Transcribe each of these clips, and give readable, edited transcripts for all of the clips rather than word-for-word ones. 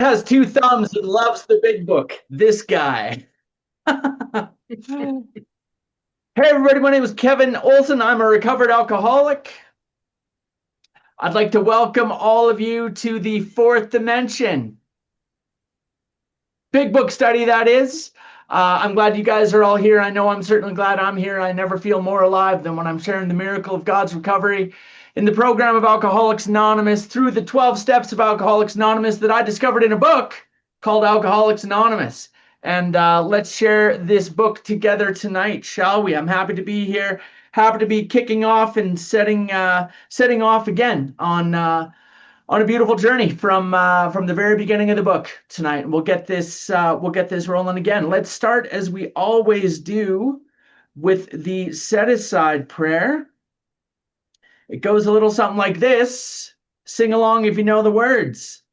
Has two thumbs and loves the big book. This guy. Hey, everybody. My name is Kevin Olson. I'm a recovered alcoholic. I'd like to welcome all of you to the fourth dimension. Big book study, that is. I'm glad you guys are all here. I know I'm certainly glad I'm here. I never feel more alive than when I'm sharing the miracle of God's recovery in the program of Alcoholics Anonymous through the 12 steps of Alcoholics Anonymous that I discovered in a book called Alcoholics Anonymous. And let's share this book together tonight, shall we? I'm happy to be here, happy to be kicking off and setting off again on a beautiful journey from the very beginning of the book tonight. We'll get this rolling again. Let's start as we always do with the set aside prayer. It goes a little something like this. Sing along if you know the words.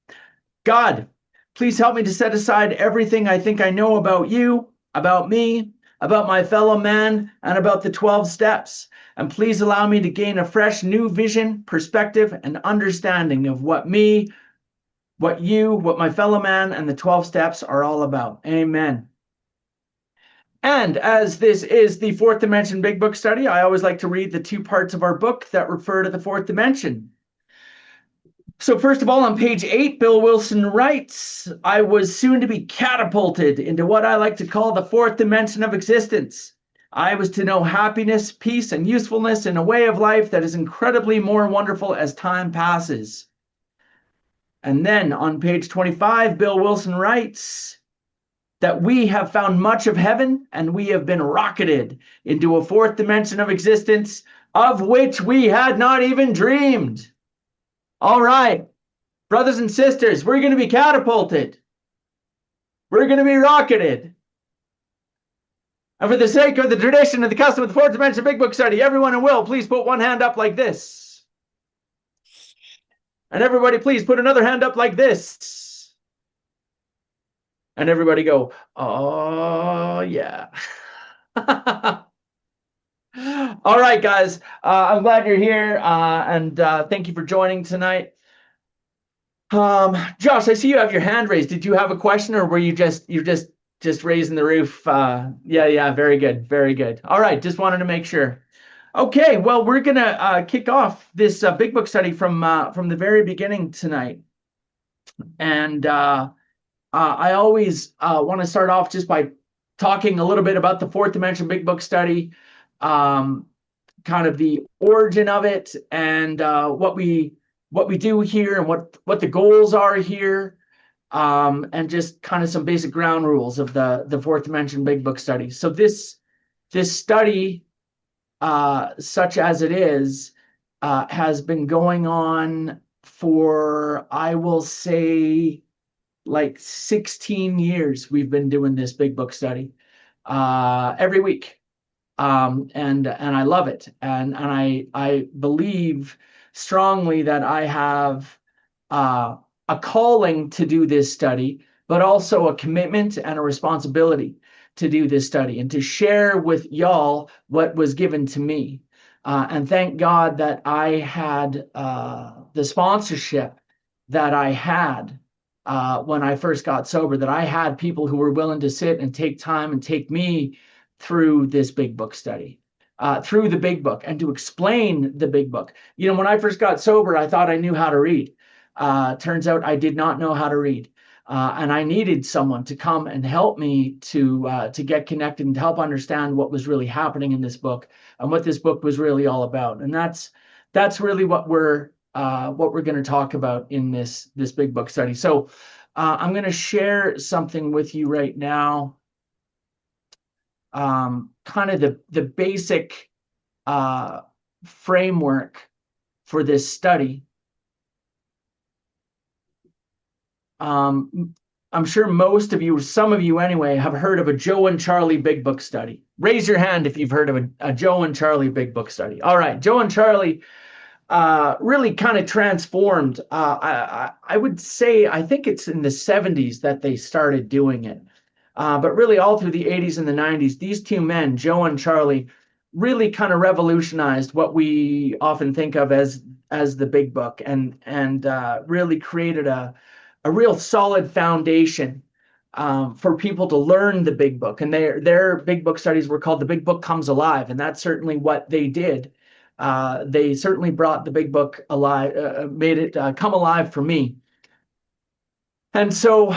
God, please help me to set aside everything I think I know about you, about me, about my fellow man, and about the 12 steps. And please allow me to gain a fresh new vision, perspective, and understanding of what me, what you, what my fellow man, and the 12 steps are all about. Amen. And as this is the fourth dimension big book study, I always like to read the two parts of our book that refer to the fourth dimension. So first of all, on page 8, Bill Wilson writes, I was soon to be catapulted into what I like to call the fourth dimension of existence. I was to know happiness, peace, and usefulness in a way of life that is incredibly more wonderful as time passes. And then on page 25, Bill Wilson writes that we have found much of heaven and we have been rocketed into a fourth dimension of existence of which we had not even dreamed. All right, brothers and sisters, we're going to be catapulted. We're going to be rocketed. And for the sake of the tradition and the custom of the fourth dimension big book study, everyone who will, please put one hand up like this. And everybody, please put another hand up like this. And everybody go, oh, yeah. All right, guys. I'm glad you're here. And thank you for joining tonight. Josh, I see you have your hand raised. Did you have a question, or were you're just raising the roof? Yeah, very good, very good. All right, just wanted to make sure. Okay, well, we're gonna kick off this big book study from the very beginning tonight, and I always want to start off just by talking a little bit about the fourth dimension big book study, kind of the origin of it, and what we do here, and what the goals are here, and just kind of some basic ground rules of the fourth dimension big book study. So this study, such as it is, has been going on for, I will say, like 16 years. We've been doing this big book study every week, and I love it, and I believe strongly that I have a calling to do this study, but also a commitment and a responsibility to do this study and to share with y'all what was given to me. And thank God that I had the sponsorship that I had when I first got sober, that I had people who were willing to sit and take time and take me through this big book study, through the big book, and to explain the big book. You know, when I first got sober, I thought I knew how to read. Turns out I did not know how to read. And I needed someone to come and help me to get connected and to help understand what was really happening in this book and what this book was really all about. And that's really what we're going to talk about in this big book study. So I'm going to share something with you right now, kind of the basic framework for this study. I'm sure most of you, some of you anyway, have heard of a Joe and Charlie big book study. Raise your hand if you've heard of a Joe and Charlie big book study. All right, Joe and Charlie really kind of transformed. I would say, I think it's in the 70s that they started doing it. But really all through the 80s and the 90s, these two men, Joe and Charlie, really kind of revolutionized what we often think of as the big book, and really created a a real solid foundation for people to learn the big book. And their big book studies were called The Big Book Comes Alive. And that's certainly what they did. They certainly brought the big book alive, made it come alive for me. And so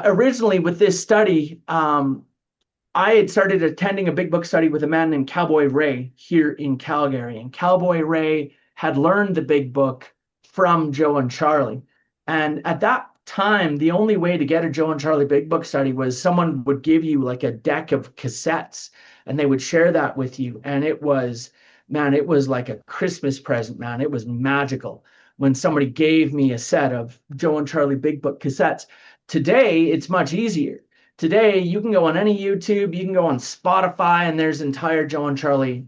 originally with this study, I had started attending a big book study with a man named Cowboy Ray here in Calgary. And Cowboy Ray had learned the big book from Joe and Charlie. And at that time, the only way to get a Joe and Charlie big book study was someone would give you like a deck of cassettes and they would share that with you. And it was, man, it was like a Christmas present, man. It was magical when somebody gave me a set of Joe and Charlie big book cassettes. Today, it's much easier. Today, you can go on any YouTube, you can go on Spotify, and there's entire Joe and Charlie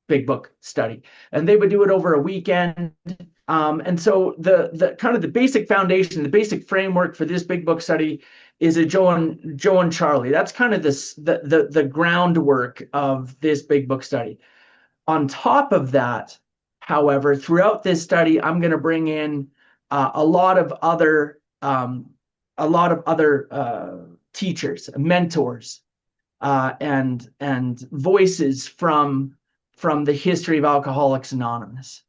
big book study. And they would do it over a weekend. And so the kind of the basic foundation, the basic framework for this big book study is a Joe and Charlie. That's kind of the groundwork of this big book study. On top of that, however, throughout this study, I'm going to bring in a lot of other teachers, mentors, and voices from the history of Alcoholics Anonymous.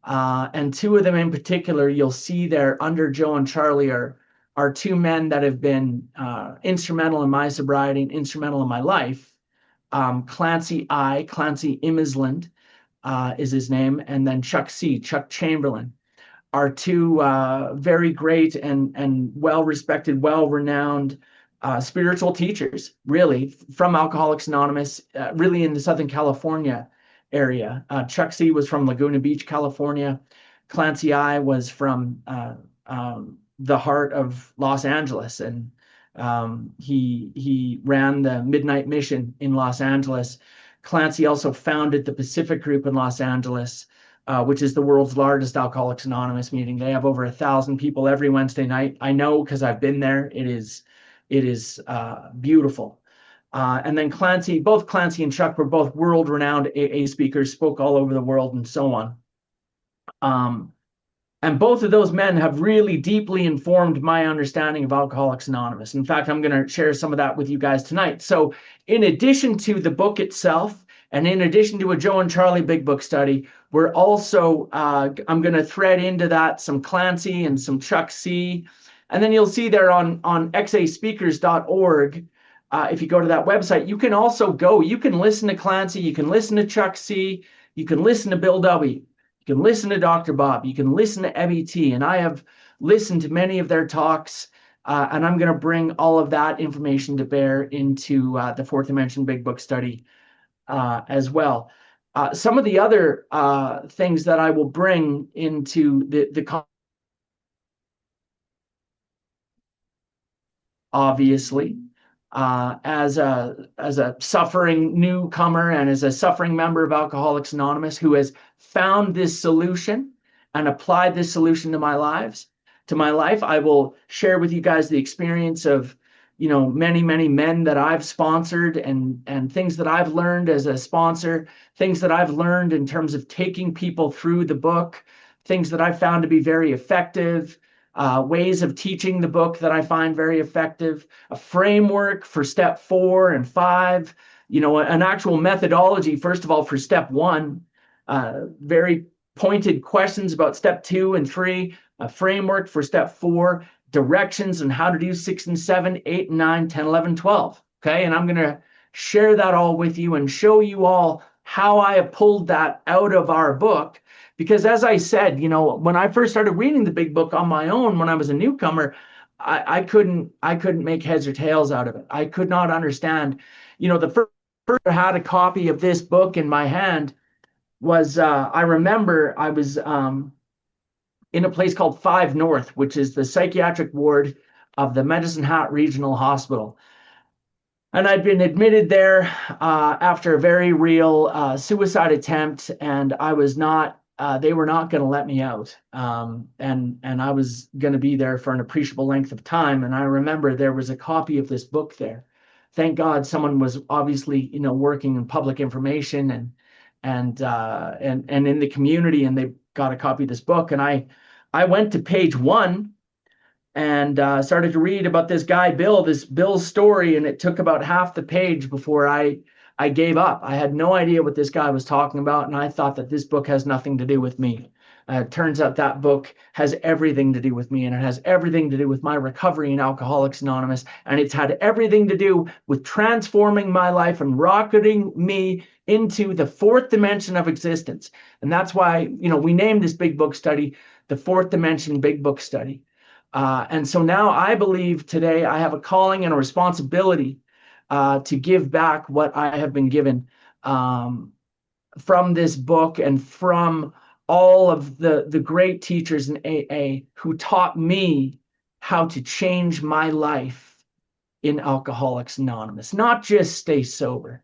And two of them in particular, you'll see there under Joe and Charlie are two men that have been instrumental in my sobriety and instrumental in my life. Clancy Imisland is his name, and then Chuck Chamberlain, are two very great and well-respected, well-renowned spiritual teachers, really, from Alcoholics Anonymous, really in the Southern California area. Chuck C. was from Laguna Beach, California. Clancy I. was from the heart of Los Angeles, and he ran the Midnight Mission in Los Angeles. Clancy also founded the Pacific Group in Los Angeles, which is the world's largest Alcoholics Anonymous meeting. They have over 1,000 people every Wednesday night. I know because I've been there. It is beautiful. And then both Clancy and Chuck were both world-renowned AA speakers, spoke all over the world and so on. And both of those men have really deeply informed my understanding of Alcoholics Anonymous. In fact, I'm going to share some of that with you guys tonight. So in addition to the book itself, and in addition to a Joe and Charlie big book study, we're also, I'm going to thread into that some Clancy and some Chuck C. And then you'll see there on xaspeakers.org, if you go to that website, you can also you can listen to Clancy, you can listen to Chuck C, you can listen to Bill W, you can listen to Dr. Bob, you can listen to Evie T, and I have listened to many of their talks, and I'm going to bring all of that information to bear into the Fourth Dimension Big Book Study as well. Some of the other things that I will bring into the obviously, as a suffering newcomer and as a suffering member of Alcoholics Anonymous who has found this solution and applied this solution to my life, I will share with you guys the experience of, many, many men that I've sponsored and things that I've learned as a sponsor, things that I've learned in terms of taking people through the book, things that I've found to be very effective, ways of teaching the book that I find very effective, a framework for step 4 and 5, an actual methodology, first of all, for step 1, very pointed questions about step 2 and 3, a framework for step 4, directions on how to do 6 and 7, 8 and 9, 10, 11, 12. Okay. And I'm going to share that all with you and show you all how I have pulled that out of our book. Because as I said, when I first started reading the big book on my own, when I was a newcomer, I couldn't make heads or tails out of it. I could not understand. The first I had a copy of this book in my hand was, I remember I was in a place called 5 North, which is the psychiatric ward of the Medicine Hat Regional Hospital. And I'd been admitted there after a very real suicide attempt, and I was not, they were not going to let me out. And I was going to be there for an appreciable length of time. And I remember there was a copy of this book there. Thank God someone was obviously, working in public information and in the community, and they got a copy of this book. And I went to page 1 and started to read about this guy, Bill, this Bill's story. And it took about half the page before I gave up. I had no idea what this guy was talking about. And I thought that this book has nothing to do with me. It turns out that book has everything to do with me, and it has everything to do with my recovery in Alcoholics Anonymous. And it's had everything to do with transforming my life and rocketing me into the fourth dimension of existence. And that's why, we named this big book study the Fourth Dimension Big Book Study. And so now I believe today I have a calling and a responsibility to give back what I have been given from this book and from all of the great teachers in AA who taught me how to change my life in Alcoholics Anonymous, not just stay sober.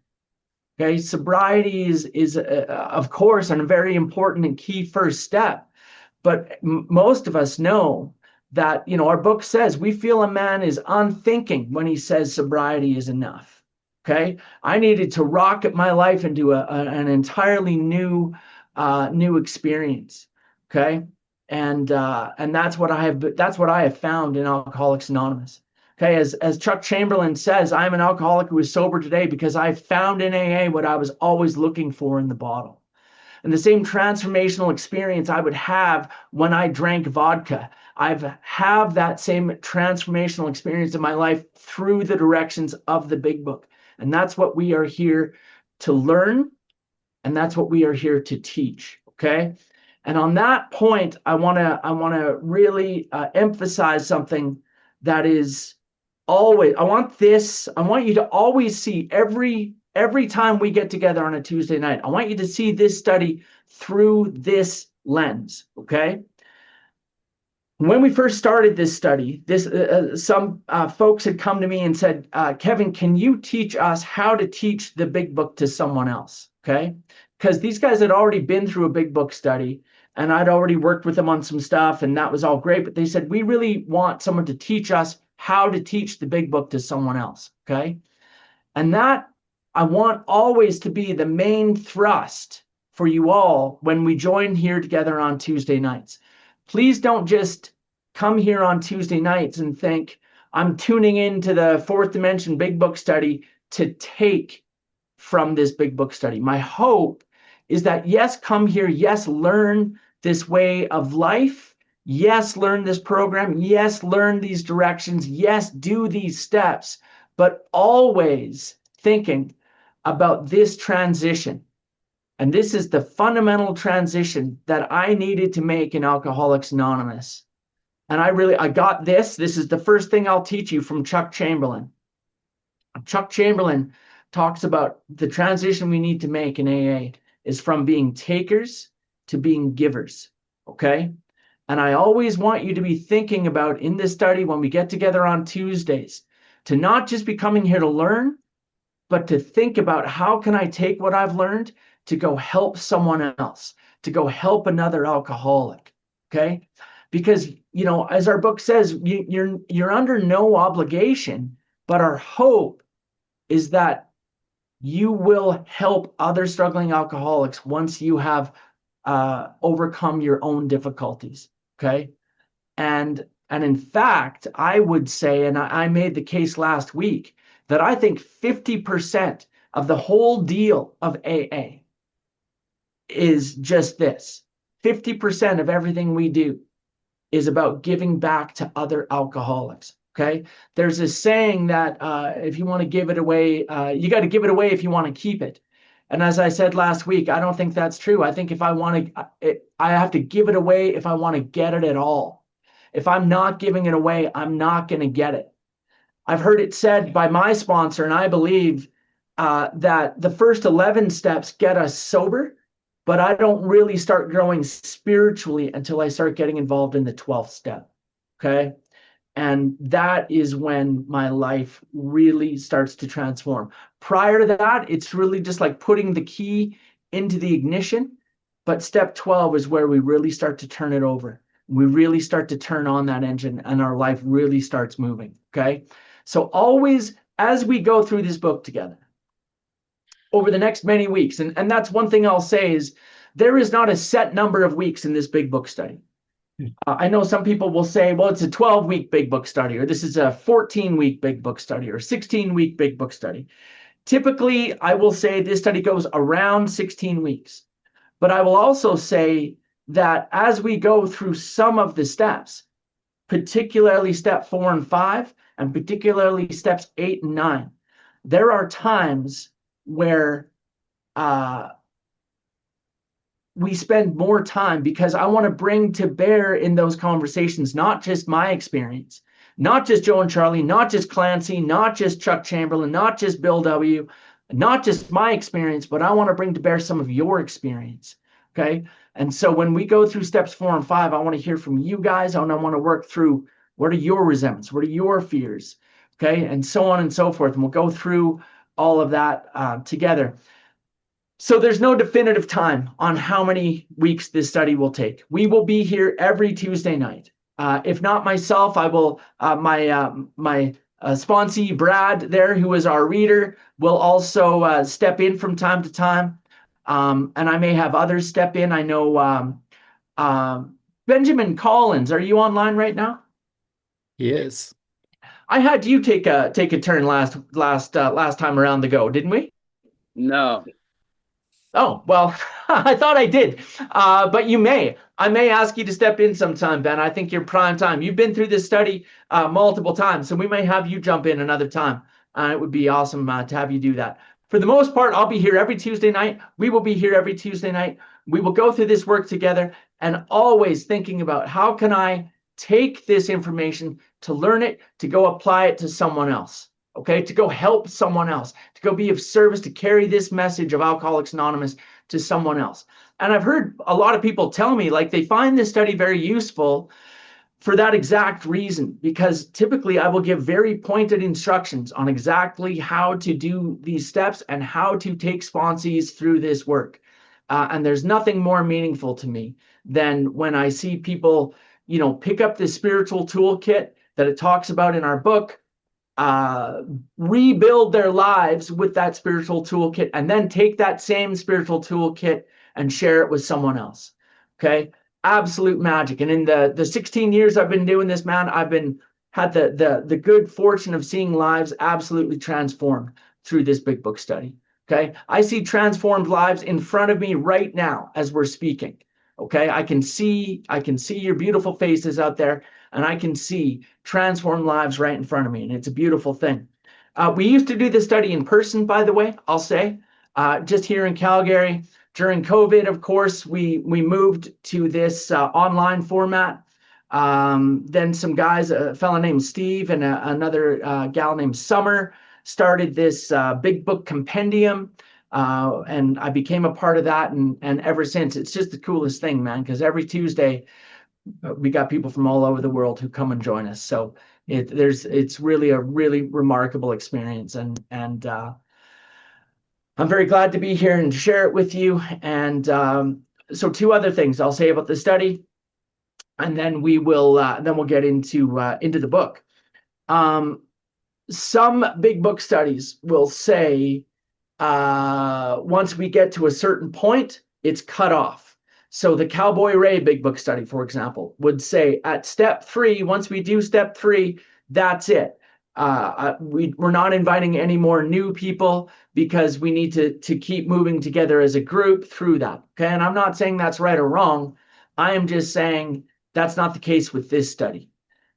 Okay, sobriety is of course, a very important and key first step. But most of us know that, our book says we feel a man is unthinking when he says sobriety is enough. Okay, I needed to rocket my life into an entirely new experience. Okay, and that's what I have found in Alcoholics Anonymous. Okay, as Chuck Chamberlain says, I'm an alcoholic who is sober today because I found in AA what I was always looking for in the bottle. And the same transformational experience I would have when I drank vodka, I've have that same transformational experience in my life through the directions of the big book. And that's what we are here to learn, and that's what we are here to teach. Okay. And on that point, I want to really emphasize something that is always, I want you to always see every time we get together on a Tuesday night, I want you to see this study through this lens. Okay. When we first started this study, some folks had come to me and said, Kevin, can you teach us how to teach the big book to someone else? Okay. Because these guys had already been through a big book study, and I'd already worked with them on some stuff, and that was all great. But they said, we really want someone to teach us how to teach the big book to someone else. Okay. And that I want always to be the main thrust for you all when we join here together on Tuesday nights. Please don't just come here on Tuesday nights and think, I'm tuning into the Fourth Dimension Big Book Study to take from this big book study. My hope is that, yes, come here, yes, learn this way of life, yes, learn this program, yes, learn these directions, yes, do these steps, but always thinking about this transition. And this is the fundamental transition that I needed to make in Alcoholics Anonymous. And I got this. This is the first thing I'll teach you from Chuck Chamberlain. Chuck Chamberlain talks about the transition we need to make in AA is from being takers to being givers. Okay. And I always want you to be thinking about in this study when we get together on Tuesdays, to not just be coming here to learn, but to think about how can I take what I've learned to go help someone else, to go help another alcoholic. Okay. Because, as our book says, you're under no obligation, but our hope is that you will help other struggling alcoholics once you have overcome your own difficulties. Okay. And in fact, I would say, and I made the case last week, that I think 50% of the whole deal of AA is just this. 50% of everything we do is about giving back to other alcoholics. Okay. There's a saying that if you want to give it away, you got to give it away if you want to keep it. And as I said last week, I don't think that's true. I think if I want to, I have to give it away if I want to get it at all. If I'm not giving it away, I'm not going to get it. I've heard it said by my sponsor, and I believe that the first 11 steps get us sober, but I don't really start growing spiritually until I start getting involved in the 12th step. Okay. And that is when my life really starts to transform. Prior to that, it's really just like putting the key into the ignition. But step 12 is where we really start to turn it over. We really start to turn on that engine and our life really starts moving. Okay. So always, as we go through this book together over the next many weeks, and that's one thing I'll say is there is not a set number of weeks in this big book study. I know some people will say, well, it's a 12-week big book study, or this is a 14-week big book study, or 16-week big book study. Typically, I will say this study goes around 16 weeks. But I will also say that as we go through some of the steps, particularly step 4 and 5, and particularly steps 8 and 9, there are times where uh, we spend more time because I want to bring to bear in those conversations not just my experience, not just Joe and Charlie, not just Clancy, not just Chuck Chamberlain, not just Bill W., not just my experience, but I want to bring to bear some of your experience. Okay. And so when we go through steps 4 and 5, I want to hear from you guys. And I want to work through what are your resentments? What are your fears? Okay. And so on and so forth. And we'll go through all of that together. So there's no definitive time on how many weeks this study will take. We will be here every Tuesday night. If not myself, I will. My sponsee Brad there, who is our reader, will also step in from time to time, and I may have others step in. I know Benjamin Collins. Are you online right now? Yes. I had you take a turn last time around the go, didn't we? No. Oh, well, I thought I did. But you may. I may ask you to step in sometime, Ben. I think you're prime time. You've been through this study multiple times, so we may have you jump in another time. It would be awesome to have you do that. For the most part, I'll be here every Tuesday night. We will be here every Tuesday night. We will go through this work together and always thinking about how can I take this information to learn it, to go apply it to someone else. Okay, to go help someone else, to go be of service, to carry this message of Alcoholics Anonymous to someone else. And I've heard a lot of people tell me like they find this study very useful for that exact reason, because typically I will give very pointed instructions on exactly how to do these steps and how to take sponsees through this work. And there's nothing more meaningful to me than when I see people, pick up this spiritual toolkit that it talks about in our book, rebuild their lives with that spiritual toolkit, and then take that same spiritual toolkit and share it with someone else. Okay, absolute magic. And in the 16 years I've been doing this, man, I've been had the good fortune of seeing lives absolutely transformed through this big book study. Okay, I see transformed lives in front of me right now as we're speaking. Okay, I can see your beautiful faces out there, and I can see transformed lives right in front of me, and it's a beautiful thing. We used to do this study in person, by the way, I'll say, just here in Calgary. During COVID, of course, we moved to this online format. Then some guys, a fellow named Steve and another gal named Summer, started this big book compendium. And I became a part of that, and ever since, it's just the coolest thing, man, because every Tuesday we got people from all over the world who come and join us. So it's really a really remarkable experience, and I'm very glad to be here and share it with you. And so two other things I'll say about the study, and then we'll get into the book. Some big book studies will say once we get to a certain point, it's cut off. So the Cowboy Ray Big Book Study, for example, would say at step 3, once we do step 3, that's it. We're not inviting any more new people because we need to keep moving together as a group through that. Okay, and I'm not saying that's right or wrong. I am just saying that's not the case with this study.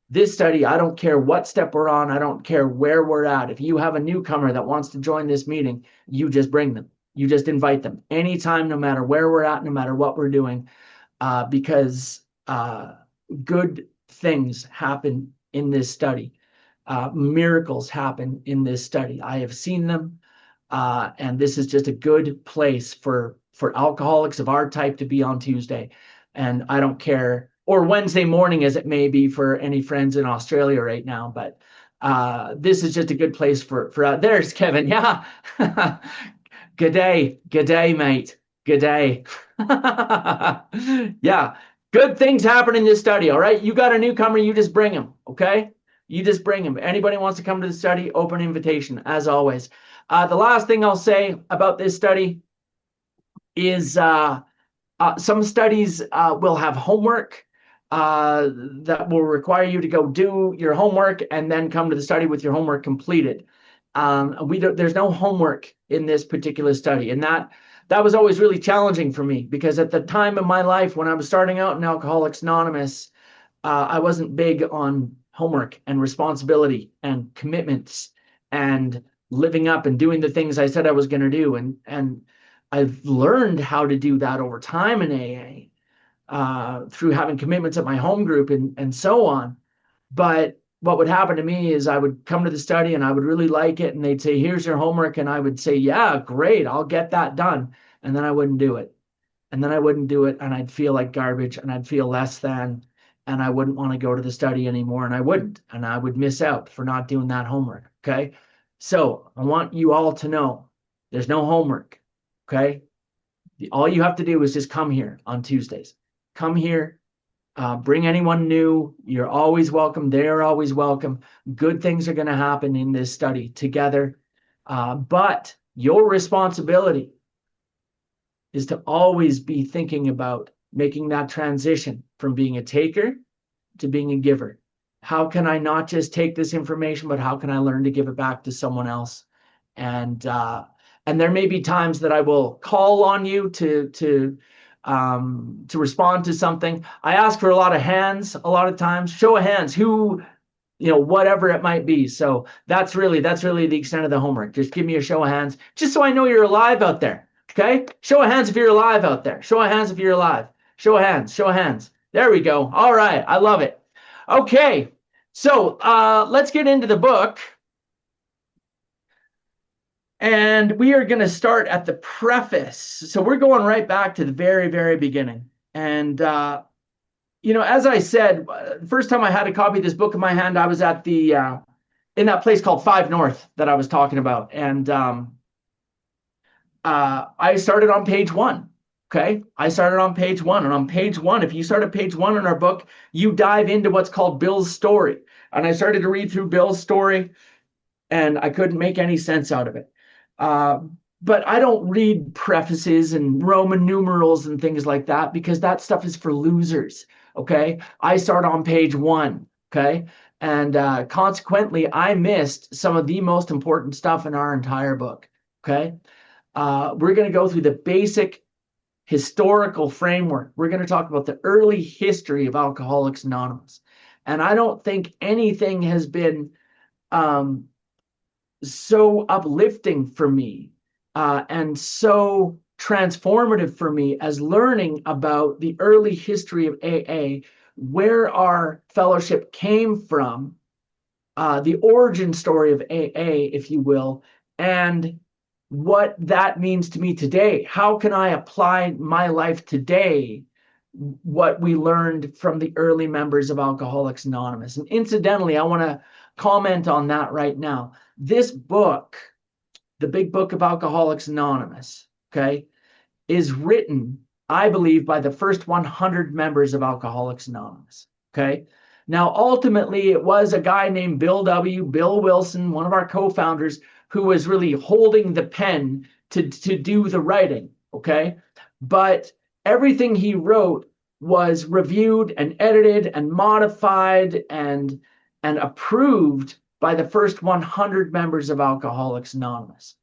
This study, I don't care what step we're on. I don't care where we're at. If you have a newcomer that wants to join this meeting, you just bring them. You just invite them anytime, no matter where we're at, no matter what we're doing, because good things happen in this study. Miracles happen in this study. I have seen them, and this is just a good place for alcoholics of our type to be on Tuesday. And I don't care, or Wednesday morning as it may be for any friends in Australia right now, but this is just a good place for there's Kevin. Yeah. Good day, mate. Good day. Yeah, good things happen in this study. All right, you got a newcomer, you just bring him. Okay, you just bring him. Anybody wants to come to the study, open invitation as always. The last thing I'll say about this study is some studies will have homework. that will require you to go do your homework and then come to the study with your homework completed. There's no homework in this particular study, and that was always really challenging for me because at the time of my life when I was starting out in Alcoholics Anonymous, I wasn't big on homework and responsibility and commitments and living up and doing the things I said I was going to do, and I've learned how to do that over time in AA through having commitments at my home group and so on. But what would happen to me is I would come to the study and I would really like it. And they'd say, here's your homework. And I would say, yeah, great, I'll get that done. And then I wouldn't do it. And then I wouldn't do it. And I'd feel like garbage and I'd feel less than. And I wouldn't want to go to the study anymore. And I wouldn't. And I would miss out for not doing that homework. Okay. So I want you all to know there's no homework. Okay. All you have to do is just come here on Tuesdays. Come here, bring anyone new. You're always welcome. They're always welcome. Good things are going to happen in this study together. But your responsibility is to always be thinking about making that transition from being a taker to being a giver. How can I not just take this information, but how can I learn to give it back to someone else? And there may be times that I will call on you to respond to something. I ask for a lot of hands a lot of times. Show of hands, who, whatever it might be. So that's really the extent of the homework. Just give me a show of hands, just so I know you're alive out there. Okay? Show of hands if you're alive out there. Show of hands if you're alive. Show of hands. Show of hands. There we go. All right. I love it. Okay. So let's get into the book. And we are going to start at the preface. So we're going right back to the very, very beginning. And, as I said, first time I had a copy of this book in my hand, I was at in that place called 5 North that I was talking about. And I started on page 1. Okay. I started on page 1. And on page 1, if you start at page 1 in our book, you dive into what's called Bill's story. And I started to read through Bill's story and I couldn't make any sense out of it. But I don't read prefaces and Roman numerals and things like that because that stuff is for losers. Okay. I start on page 1. Okay. And consequently, I missed some of the most important stuff in our entire book. Okay. We're going to go through the basic historical framework. We're going to talk about the early history of Alcoholics Anonymous. And I don't think anything has been so uplifting for me and so transformative for me as learning about the early history of AA, where our fellowship came from, the origin story of AA, if you will, and what that means to me today. How can I apply my life today what we learned from the early members of Alcoholics Anonymous? And incidentally, I want to comment on that right now. This book, the Big Book of Alcoholics Anonymous, okay, is written, I believe, by the first 100 members of Alcoholics Anonymous, okay? Now, ultimately, it was a guy named Bill Wilson, one of our co-founders, who was really holding the pen to do the writing, okay? But everything he wrote was reviewed and edited and modified and approved by the first 100 members of Alcoholics Anonymous.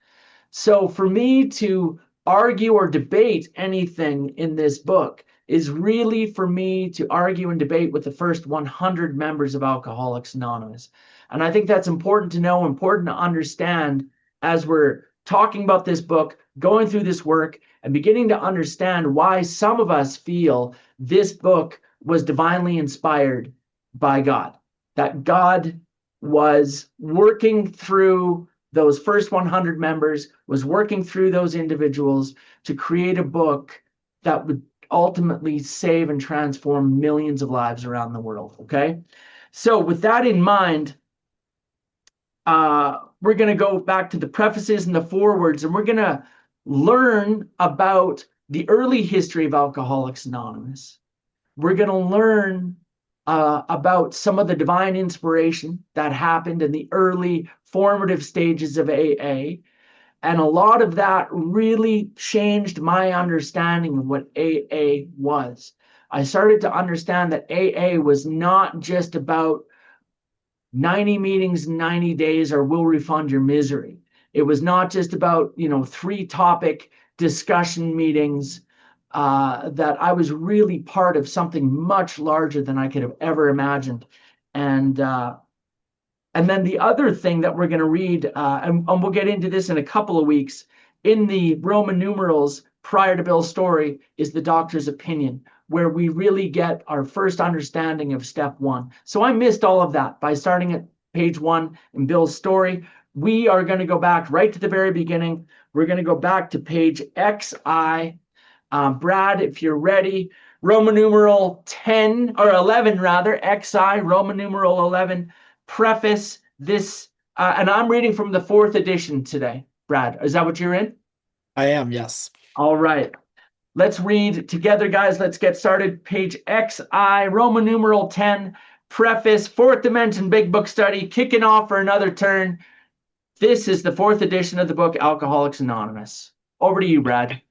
So for me to argue or debate anything in this book is really for me to argue and debate with the first 100 members of Alcoholics Anonymous. And I think that's important to know, important to understand as we're talking about this book, going through this work, and beginning to understand why some of us feel this book was divinely inspired by God, that God was working through those first 100 members, was working through those individuals to create a book that would ultimately save and transform millions of lives around the world, okay? So with that in mind, we're going to go back to the prefaces and the forewords, and we're going to learn about the early history of Alcoholics Anonymous. We're going to learn about some of the divine inspiration that happened in the early formative stages of AA. And a lot of that really changed my understanding of what AA was. I started to understand that AA was not just about 90 meetings, 90 days, or we'll refund your misery. It was not just about, 3 topic discussion meetings, that I was really part of something much larger than I could have ever imagined. And and then the other thing that we're going to read, and we'll get into this in a couple of weeks, in the Roman numerals prior to Bill's story, is the doctor's opinion, where we really get our first understanding of step one. So I missed all of that by starting at page 1 in Bill's story. We are going to go back right to the very beginning. We're going to go back to page XI. Brad, if you're ready, Roman numeral 10 or 11 rather, XI, Roman numeral 11. Preface this, and I'm reading from the 4th edition today. Brad, is that what you're in? I am, yes. All right. Let's read together, guys. Let's get started. Page XI, Roman numeral 10, preface, 4th dimension big book study, kicking off for another turn. This is the 4th edition of the book Alcoholics Anonymous. Over to you, Brad.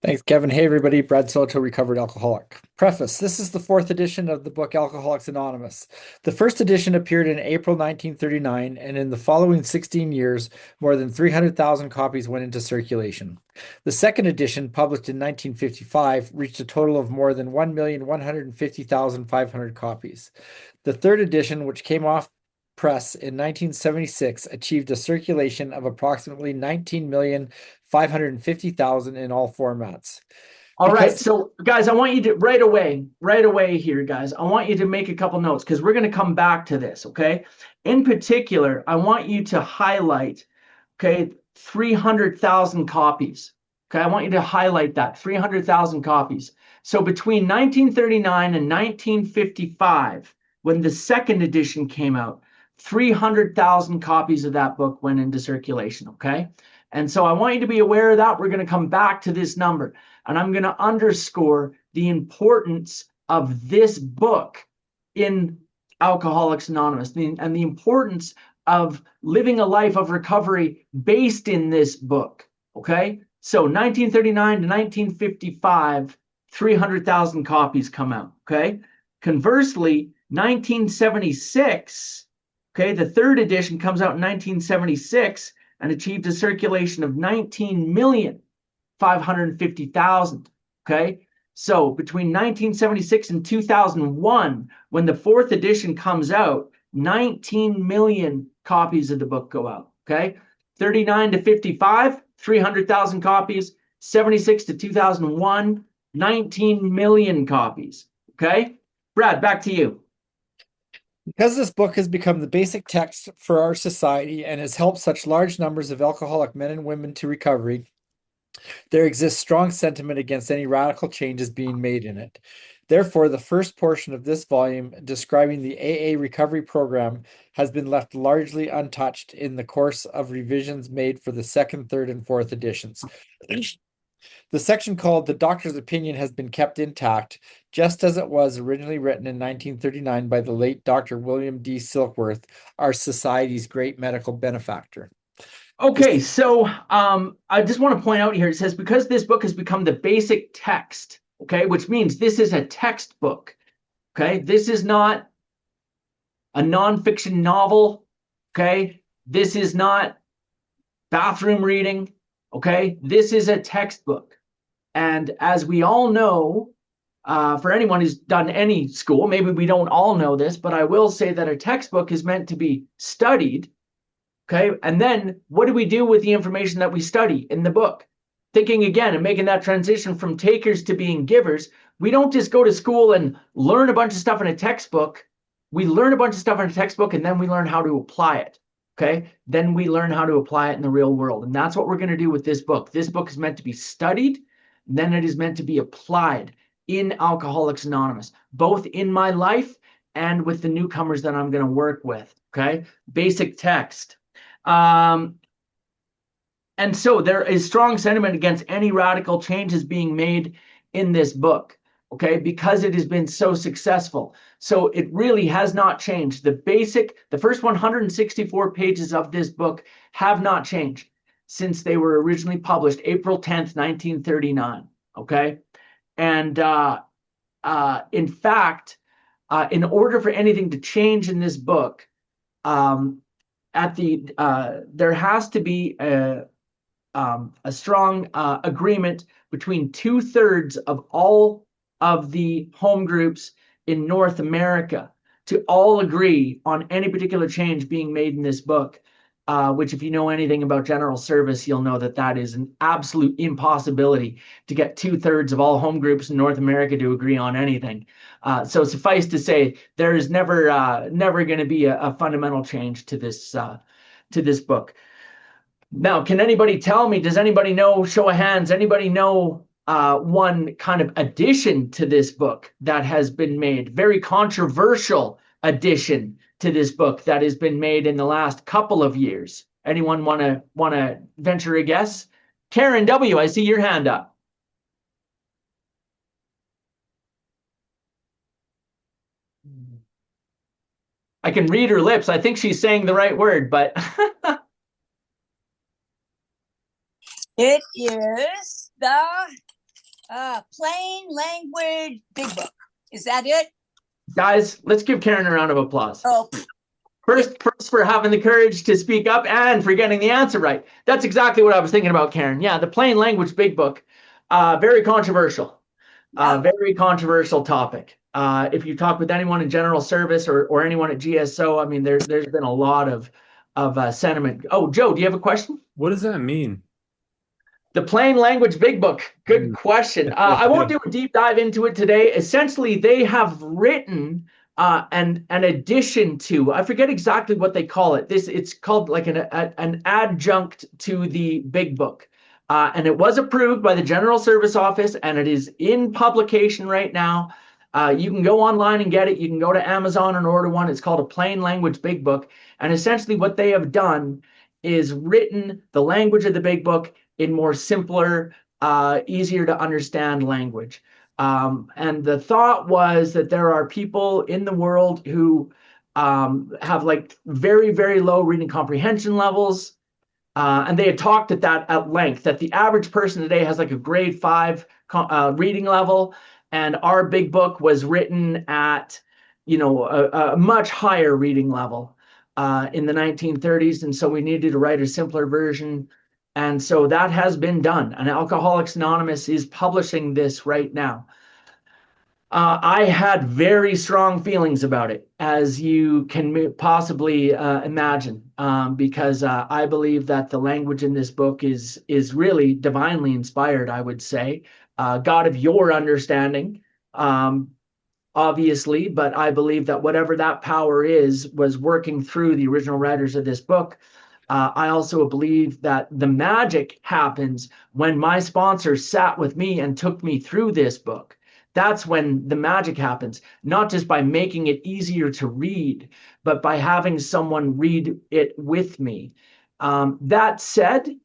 Thanks, Kevin. Hey, everybody. Brad Soto, recovered alcoholic. Preface. This is the 4th edition of the book Alcoholics Anonymous. The first edition appeared in April 1939, and in the following 16 years, more than 300,000 copies went into circulation. The second edition, published in 1955, reached a total of more than 1,150,500 copies. The third edition, which came off press in 1976, achieved a circulation of approximately 19,550,000 in all formats. All right, so guys, I want you to right away here, guys, I want you to make a couple notes because we're going to come back to this, okay? In particular, I want you to highlight, okay, 300,000 copies. Okay, I want you to highlight that 300,000 copies. So between 1939 and 1955, when the second edition came out, 300,000 copies of that book went into circulation, okay? And so I want you to be aware of that. We're going to come back to this number, and I'm going to underscore the importance of this book in Alcoholics Anonymous and the importance of living a life of recovery based in this book, okay? So 1939 to 1955, 300,000 copies come out, okay? Conversely, 1976, okay, the third edition comes out in 1976 and achieved a circulation of 19,550,000, okay? So between 1976 and 2001, when the 4th edition comes out, 19 million copies of the book go out, okay? 39 to 55, 300,000 copies. 76 to 2001, 19 million copies, okay? Brad, back to you. Because this book has become the basic text for our society and has helped such large numbers of alcoholic men and women to recovery, there exists strong sentiment against any radical changes being made in it. Therefore, the first portion of this volume describing the AA recovery program has been left largely untouched in the course of revisions made for the 2nd, 3rd, and 4th editions. The section called The Doctor's Opinion has been kept intact, just as it was originally written in 1939 by the late Dr. William D. Silkworth, our society's great medical benefactor. Okay, so I just want to point out here, it says, because this book has become the basic text, okay, which means this is a textbook, okay? This is not a nonfiction novel, okay? This is not bathroom reading, okay? This is a textbook. And as we all know, for anyone who's done any school, maybe we don't all know this, but I will say that a textbook is meant to be studied, okay? And then what do we do with the information that we study in the book? Thinking again and making that transition from takers to being givers, we don't just go to school and learn a bunch of stuff in a textbook. We learn a bunch of stuff in a textbook and then we learn how to apply it, okay? Then we learn how to apply it in the real world. And that's what we're going to do with this book. This book is meant to be studied, then it is meant to be applied in Alcoholics Anonymous, both in my life and with the newcomers that I'm going to work with, okay? Basic text. And so there is strong sentiment against any radical changes being made in this book, okay, because it has been so successful. So it really has not changed. The first 164 pages of this book have not changed since they were originally published, April 10th, 1939, okay? And in fact, in order for anything to change in this book, there has to be a strong agreement between 2/3 of all of the home groups in North America to all agree on any particular change being made in this book. Which, if you know anything about general service, you'll know that that is an absolute impossibility to get 2/3 of all home groups in North America to agree on anything. So suffice to say, there is never going to be a fundamental change to this book. Now, can anybody tell me, does anybody know, show of hands, anybody know one kind of addition to this book that has been made, very controversial addition to this book that has been made in the last couple of years? Anyone want to venture a guess? Karen W., I see your hand up. I can read her lips. I think she's saying the right word, but it is the Plain Language Big Book. Is that it? Guys, let's give Karen a round of applause. Oh, First for having the courage to speak up and for getting the answer right. That's exactly what I was thinking about, Karen. Yeah, the Plain Language Big Book, very controversial, very controversial topic. If you talk with anyone in general service or anyone at GSO, I mean, there's been a lot of sentiment. Oh, Joe, do you have a question? What does that mean? The Plain Language Big Book. Good question. I won't do a deep dive into it today. Essentially, they have written an addition to, I forget exactly what they call it. It's called like an adjunct to the Big Book. And it was approved by the General Service Office, and it is in publication right now. You can go online and get it. You can go to Amazon and order one. It's called a Plain Language Big Book. And essentially what they have done is written the language of the Big Book in more simpler, easier to understand language. And the thought was that there are people in the world who have like very, very low reading comprehension levels. And they had talked at length that the average person today has like a grade 5 reading level. And our Big Book was written at, a much higher reading level in the 1930s. And so we needed to write a simpler version. And so that has been done. And Alcoholics Anonymous is publishing this right now. I had very strong feelings about it, as you can possibly imagine, because I believe that the language in this book is really divinely inspired, I would say. God of your understanding, obviously, but I believe that whatever that power is was working through the original writers of this book. I also believe that the magic happens when my sponsor sat with me and took me through this book. That's when the magic happens, not just by making it easier to read, but by having someone read it with me. That said,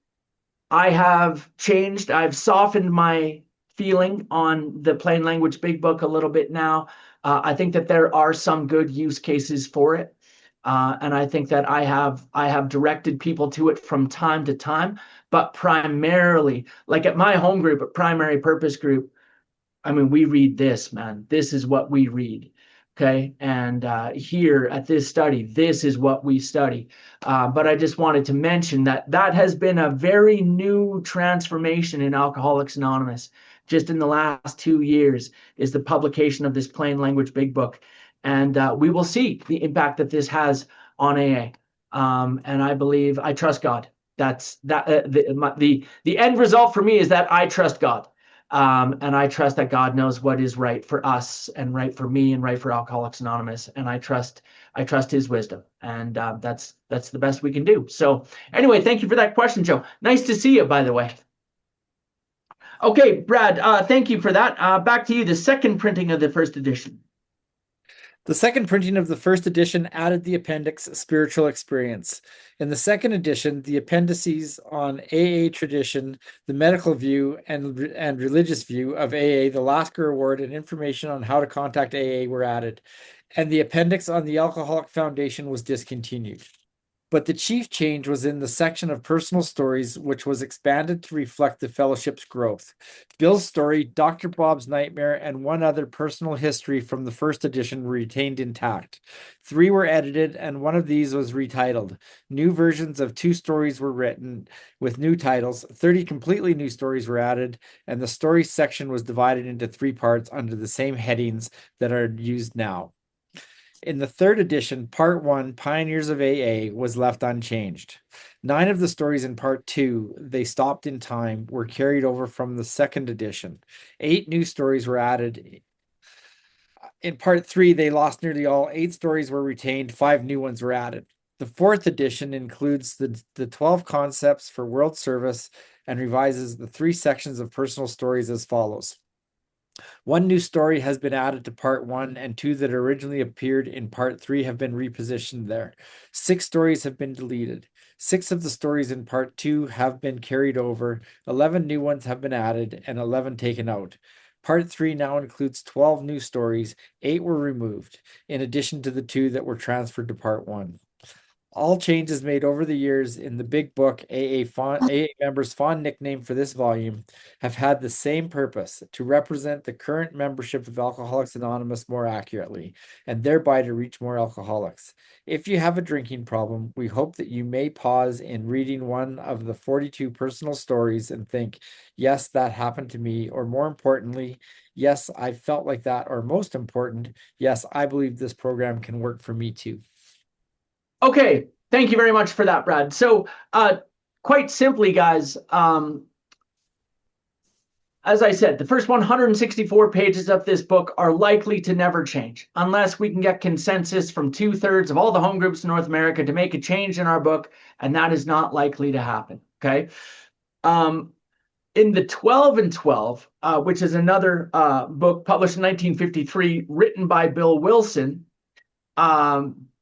I have changed. I've softened my feeling on the Plain Language Big Book a little bit now. I think that there are some good use cases for it. And I think that I have directed people to it from time to time, but primarily, like at my home group, at Primary Purpose Group, I mean, we read this, man. This is what we read. Okay. And here at this study, this is what we study. But I just wanted to mention that has been a very new transformation in Alcoholics Anonymous. Just in the last 2 years is the publication of this Plain Language Big Book. And we will see the impact that this has on AA. And I trust God. That's the end result for me is that I trust God. And I trust that God knows what is right for us and right for me and right for Alcoholics Anonymous. And I trust his wisdom. And that's the best we can do. So anyway, thank you for that question, Joe. Nice to see you, by the way. Okay, Brad, thank you for that. Back to you, the second printing of the first edition. The second printing of the first edition added the appendix Spiritual Experience. In the second edition, the appendices on AA tradition, the medical view, and religious view of AA, the Lasker Award, and information on how to contact AA were added, and the appendix on the Alcoholic Foundation was discontinued. But the chief change was in the section of personal stories, which was expanded to reflect the fellowship's growth. Bill's story, Dr. Bob's nightmare, and one other personal history from the first edition were retained intact. 3 were edited, and one of these was retitled. New versions of 2 stories were written with new titles. 30 completely new stories were added, and the story section was divided into 3 parts under the same headings that are used now. In the 3rd edition, Part 1, Pioneers of AA, was left unchanged. 9 of the stories in Part 2, They Stopped in Time, were carried over from the 2nd edition. 8 new stories were added. In Part 3, They Lost Nearly All. 8 stories were retained, 5 new ones were added. The 4th edition includes the 12 concepts for world service and revises the 3 sections of personal stories as follows. 1 new story has been added to Part 1, and 2 that originally appeared in Part 3 have been repositioned there. 6 stories have been deleted. 6 of the stories in Part 2 have been carried over. 11 new ones have been added, and 11 taken out. Part 3 now includes 12 new stories. 8 were removed, in addition to the 2 that were transferred to Part 1. All changes made over the years in the Big Book AA members' fond nickname for this volume have had the same purpose: to represent the current membership of Alcoholics Anonymous more accurately, and thereby to reach more alcoholics. If you have a drinking problem, we hope that you may pause in reading one of the 42 personal stories and think, yes, that happened to me, or more importantly, yes, I felt like that, or most important, yes, I believe this program can work for me too. Okay, thank you very much for that, Brad. So, quite simply, guys, as I said, the first 164 pages of this book are likely to never change unless we can get consensus from 2/3 of all the home groups in North America to make a change in our book, and that is not likely to happen, okay? In the 12 and 12, which is another book published in 1953, written by Bill Wilson,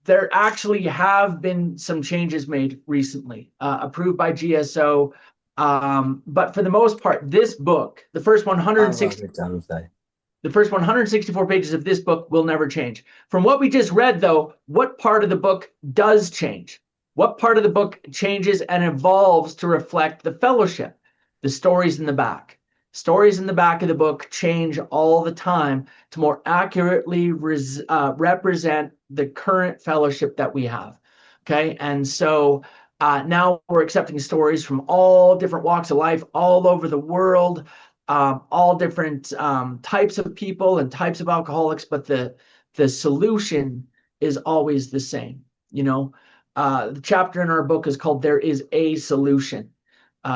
there actually have been some changes made recently, approved by GSO. But for the most part, this book, the first 164 pages of this book will never change. From what we just read, though, what part of the book does change? What part of the book changes and evolves to reflect the fellowship? The stories in the back. Stories in the back of the book change all the time to more accurately represent the current fellowship that we have. Okay, and so now we're accepting stories from all different walks of life, all over the world, all different types of people and types of alcoholics, but the solution is always the same. You know, the chapter in our book is called "There Is a Solution."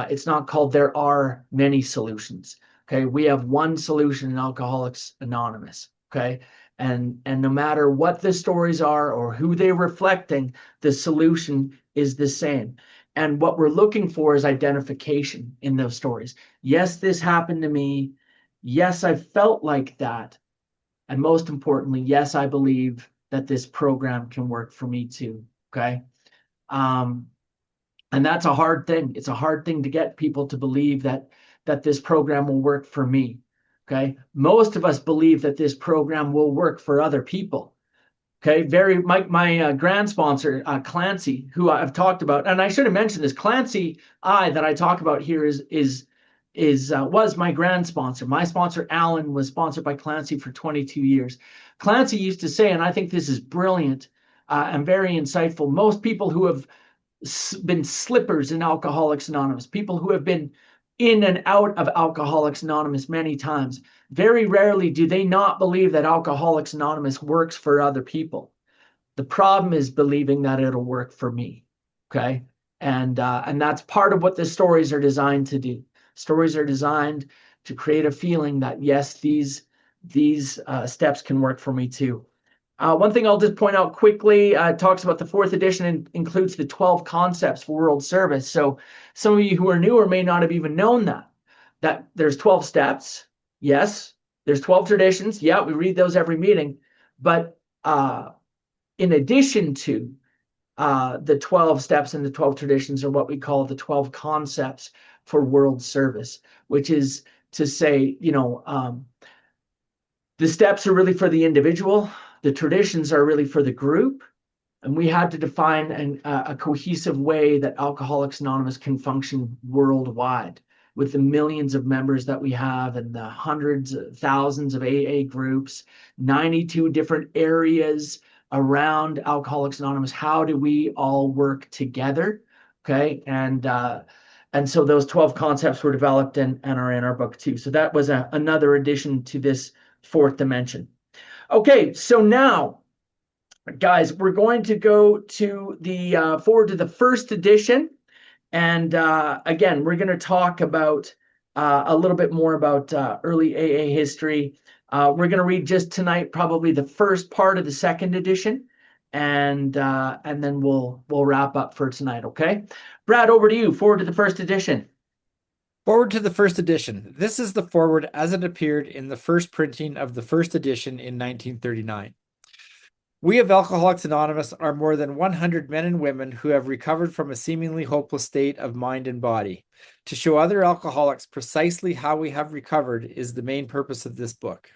It's not called "There Are Many Solutions." Okay, we have one solution in Alcoholics Anonymous. Okay, and no matter what the stories are or who they're reflecting, the solution is the same. And what we're looking for is identification in those stories. Yes, this happened to me. Yes, I felt like that. And most importantly, yes, I believe that this program can work for me too. Okay. And that's a hard thing. It's a hard thing to get people to believe that this program will work for me. Okay. Most of us believe that this program will work for other people. Okay. My grand sponsor, Clancy, who I've talked about, and I should have mentioned this, Clancy that I talk about here was my grand sponsor. My sponsor, Alan, was sponsored by Clancy for 22 years. Clancy used to say, and I think this is brilliant and very insightful, most people who have been slippers in Alcoholics Anonymous, people who have been in and out of Alcoholics Anonymous many times, very rarely do they not believe that Alcoholics Anonymous works for other people. The problem is believing that it'll work for me. Okay. And that's part of what the stories are designed to do. Stories are designed to create a feeling that, yes, these steps can work for me too. One thing I'll just point out quickly, talks about the 4th edition and includes the 12 concepts for world service. So some of you who are newer may not have even known that there's 12 steps. Yes, there's 12 traditions. Yeah, we read those every meeting. But in addition to the 12 steps and the 12 traditions are what we call the 12 concepts for world service, which is to say, the steps are really for the individual. The traditions are really for the group, And we had to define a cohesive way that Alcoholics Anonymous can function worldwide with the millions of members that we have and the hundreds of thousands of AA groups, 92 different areas around Alcoholics Anonymous. How do we all work together? Okay. And so those 12 concepts were developed and are in our book too. So that was another addition to this fourth dimension. Okay, so now, guys, we're going to go to the forward to the first edition. And again, we're going to talk about a little bit more about early AA history. We're going to read just tonight probably the first part of the second edition, and then we'll wrap up for tonight. Okay, Brad, over to you. Forward to the first edition. Forward to the first edition. This is the forward as it appeared in the first printing of the first edition in 1939. We of Alcoholics Anonymous are more than 100 men and women who have recovered from a seemingly hopeless state of mind and body. To show other alcoholics precisely how we have recovered is the main purpose of this book.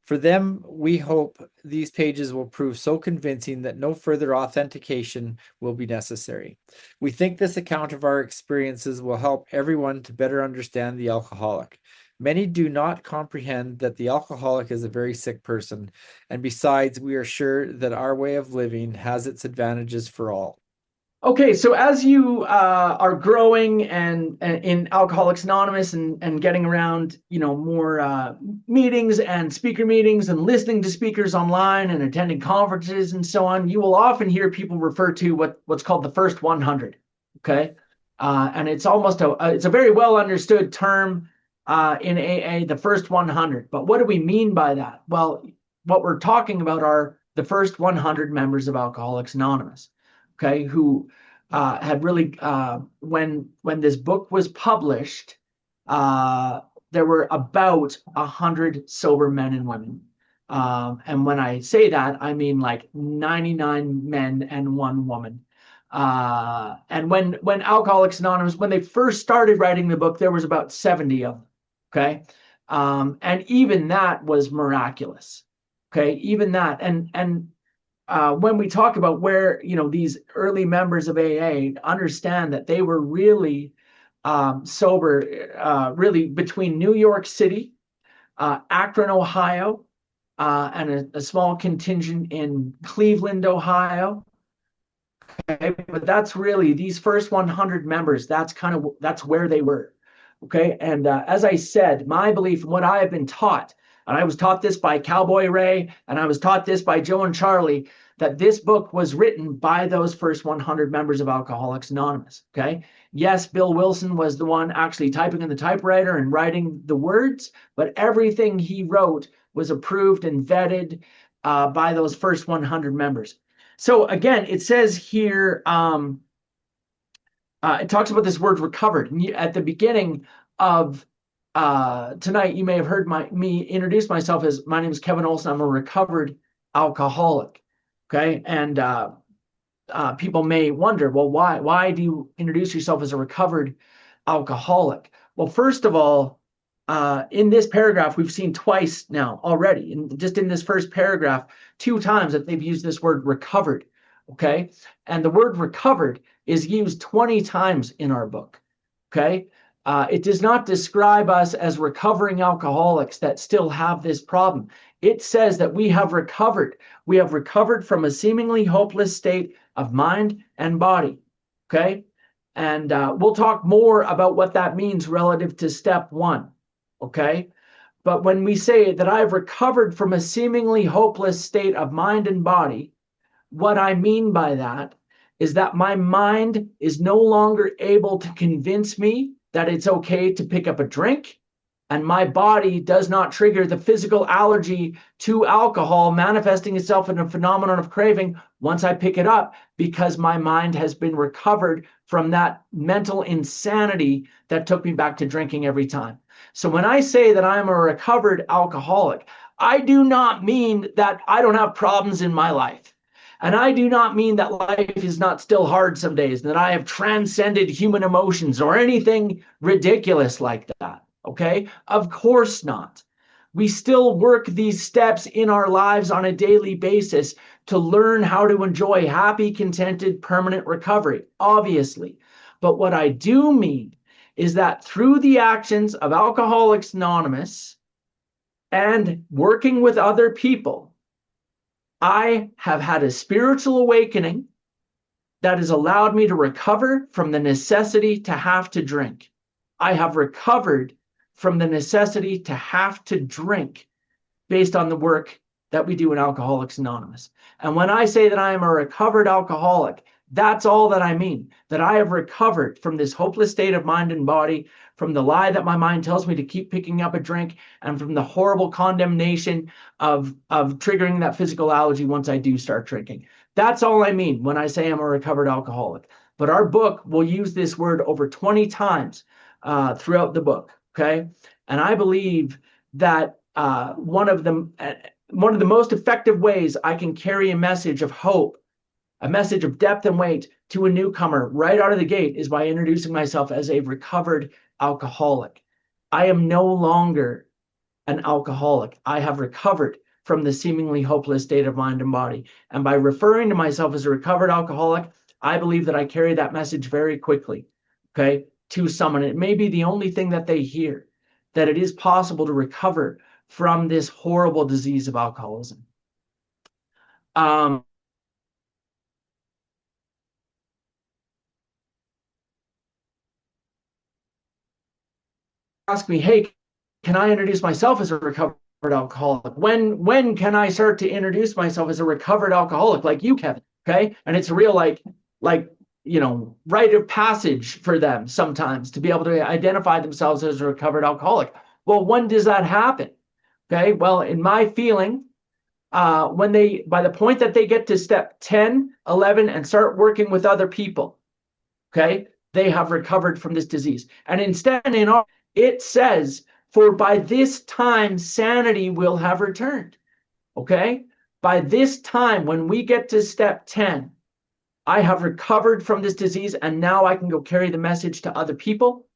For them, we hope these pages will prove so convincing that no further authentication will be necessary. We think this account of our experiences will help everyone to better understand the alcoholic. Many do not comprehend that the alcoholic is a very sick person, and besides, we are sure that our way of living has its advantages for all. Okay, so as you are growing and in Alcoholics Anonymous and getting around, more meetings and speaker meetings and listening to speakers online and attending conferences and so on, you will often hear people refer to what's called the first 100. Okay, and it's almost it's a very well understood term in AA, the first 100. But what do we mean by that? Well, what we're talking about are the first 100 members of Alcoholics Anonymous. Okay, who had really, when this book was published, there were about 100 sober men and women. And when I say that, I mean like 99 men and 1 woman. And when Alcoholics Anonymous, when they first started writing the book, there was about 70 of them. Okay, and even that was miraculous. Okay, even that, and when we talk about where these early members of AA understand that they were really sober, really between New York City, Akron, Ohio, and a small contingent in Cleveland, Ohio. Okay, but that's really these first 100 members. That's where they were. Okay, and as I said, my belief and what I have been taught. And I was taught this by Cowboy Ray, and I was taught this by Joe and Charlie, that this book was written by those first 100 members of Alcoholics Anonymous. Okay. Yes, Bill Wilson was the one actually typing in the typewriter and writing the words, but everything he wrote was approved and vetted by those first 100 members. So again, it says here, it talks about this word recovered. And at the beginning of tonight, you may have heard me introduce myself as, my name is Kevin Olson. I'm a recovered alcoholic. Okay, and people may wonder, well, why do you introduce yourself as a recovered alcoholic? Well, first of all, in this paragraph, we've seen twice now already, just in this first paragraph, 2 times that they've used this word recovered. Okay, and the word recovered is used 20 times in our book. Okay. It does not describe us as recovering alcoholics that still have this problem. It says that we have recovered. We have recovered from a seemingly hopeless state of mind and body. Okay. And we'll talk more about what that means relative to step 1. Okay. But when we say that I've recovered from a seemingly hopeless state of mind and body, what I mean by that is that my mind is no longer able to convince me that it's okay to pick up a drink, and my body does not trigger the physical allergy to alcohol manifesting itself in a phenomenon of craving once I pick it up, because my mind has been recovered from that mental insanity that took me back to drinking every time. So when I say that I'm a recovered alcoholic, I do not mean that I don't have problems in my life. And I do not mean that life is not still hard some days, that I have transcended human emotions or anything ridiculous like that. Okay? Of course not. We still work these steps in our lives on a daily basis to learn how to enjoy happy, contented, permanent recovery, obviously. But what I do mean is that through the actions of Alcoholics Anonymous and working with other people, I have had a spiritual awakening that has allowed me to recover from the necessity to have to drink. I have recovered from the necessity to have to drink based on the work that we do in Alcoholics Anonymous. And when I say that I am a recovered alcoholic, that's all that I mean, that I have recovered from this hopeless state of mind and body, from the lie that my mind tells me to keep picking up a drink, and from the horrible condemnation of triggering that physical allergy once I do start drinking. That's all I mean when I say I'm a recovered alcoholic. But our book will use this word over 20 times throughout the book, okay? And I believe that one of the most effective ways I can carry a message of hope, a message of depth and weight to a newcomer right out of the gate is by introducing myself as a recovered alcoholic. I am no longer an alcoholic. I have recovered from the seemingly hopeless state of mind and body. And by referring to myself as a recovered alcoholic, I believe that I carry that message very quickly, okay, to someone. It may be the only thing that they hear, that it is possible to recover from this horrible disease of alcoholism. Ask me, hey, can I introduce myself as a recovered alcoholic? When can I start to introduce myself as a recovered alcoholic like you, Kevin? Okay. And it's a real like rite of passage for them sometimes to be able to identify themselves as a recovered alcoholic. Well, when does that happen? Okay. Well, in my feeling, by the point that they get to step 10, 11, and start working with other people, okay, they have recovered from this disease. And instead, it says, for by this time, sanity will have returned. Okay? By this time, when we get to step 10, I have recovered from this disease, and now I can go carry the message to other people.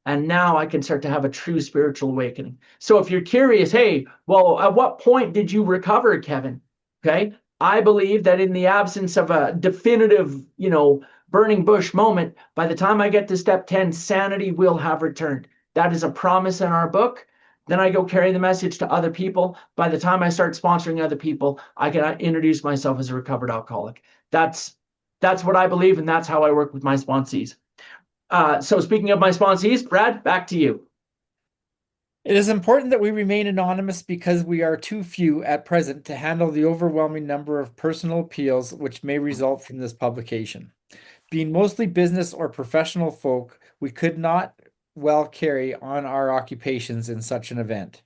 And now I can start to have a true spiritual awakening. So if you're curious, hey, well, at what point did you recover, Kevin? Okay? I believe that in the absence of a definitive, burning bush moment, by the time I get to step 10, sanity will have returned. That is a promise in our book. Then I go carry the message to other people. By the time I start sponsoring other people, I can introduce myself as a recovered alcoholic. That's what I believe, and that's how I work with my sponsees. So speaking of my sponsees, Brad, back to you. It is important that we remain anonymous because we are too few at present to handle the overwhelming number of personal appeals which may result from this publication. Being mostly business or professional folk, we could not well carry on our occupations in such an event.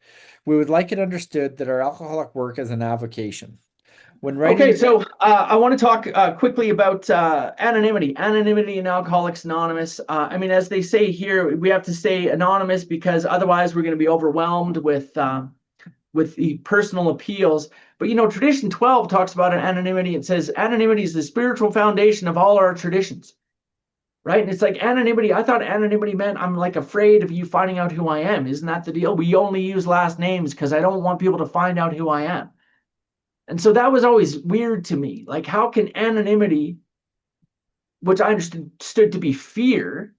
We would like it understood that our alcoholic work is an avocation. When writing... Okay, so I want to talk quickly about anonymity in Alcoholics Anonymous. As they say here, we have to stay anonymous because otherwise we're going to be overwhelmed with the personal appeals. But tradition 12 talks about anonymity. It says anonymity is the spiritual foundation of all our traditions. Right? And it's like anonymity. I thought anonymity meant I'm like afraid of you finding out who I am. Isn't that the deal? We only use last names because I don't want people to find out who I am. And so that was always weird to me. Like, how can anonymity, which I understood to be fear,